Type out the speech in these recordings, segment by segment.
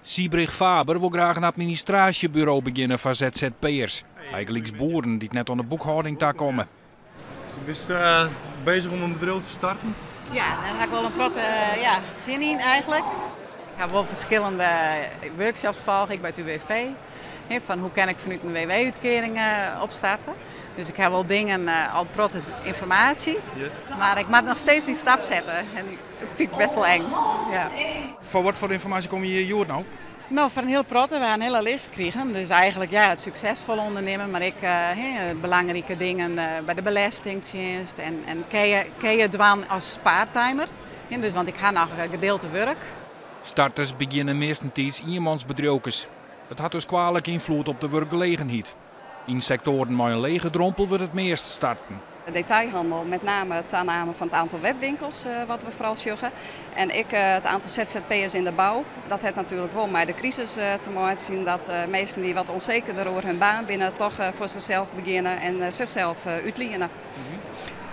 Siebrich Faber wil graag een administratiebureau beginnen voor ZZP'ers. Eigenlijk boeren die net aan de boekhouding daar komen. Dus ben je bezig om een bedrijf te starten? Ja, daar heb ik wel een grote zin in eigenlijk. Ik heb wel verschillende workshops volgen ik bij het UWV. Van hoe kan ik vanuit een WW-uitkering opstarten. Dus ik heb wel dingen al protte informatie. Maar ik moet nog steeds die stap zetten. En dat vind ik best wel eng. Ja. Voor wat voor informatie kom je hier nou? Nou, van heel protte, we gaan een hele list krijgen. Dus eigenlijk het succesvol ondernemen, maar ik belangrijke dingen bij de belastingdienst en kan je dwan als parttimer. Dus, want ik ga nog een gedeelte werk. Starters beginnen meestentijds eenmansbedrijfjes. Het had dus kwalijk invloed op de werkgelegenheid. In sectoren met een lege drompel wordt het meest starten. De detailhandel, met name het aannemen van het aantal webwinkels wat we vooral zorgen. En het aantal ZZP'ers in de bouw. Dat heeft natuurlijk wel met de crisis te maken zien dat mensen die wat onzekerder over hun baan binnen toch voor zichzelf beginnen en zichzelf uitlenen.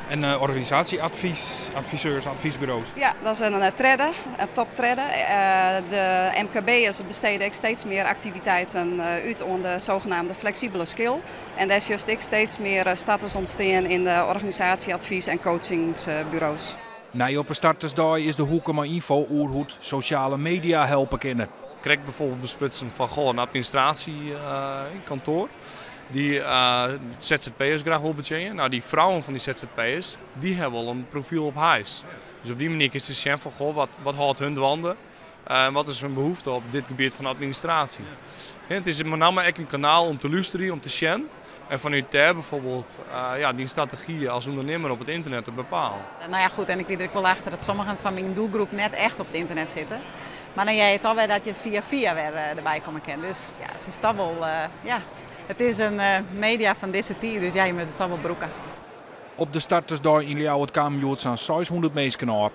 En organisatieadviseurs, adviesbureaus? Ja, dat is een top tredder. De MKB'ers besteden steeds meer activiteiten uit onder de zogenaamde flexibele skill. En daar is juist steeds meer status ontstaan in de organisatieadvies- en coachingsbureaus. Na op een startersdag is de hoeken maar info over hoe sociale media helpen kunnen. Ik krijg bijvoorbeeld besplitsen van een administratiekantoor. Die ZZP'ers graag wil betjenen. Nou, die vrouwen van die ZZP'ers, die hebben al een profiel op huis. Dus op die manier is het zien van wat houdt hun dwanden en wat is hun behoefte op dit gebied van administratie. En het is met name ook een kanaal om te luisteren, om te zien. En vanuit daar bijvoorbeeld die strategieën als ondernemer op het internet te bepalen. Nou ja, goed, en ik weet er wel achter dat sommigen van mijn doelgroep net echt op het internet zitten. Maar dan jij het al weer dat je via weer erbij komen kan. Dus ja, het is toch wel, het is een media van deze tijd, dus jij moet het toch wel broeken. Op de startersdag in Ljouwert kwamen 600 mensen op.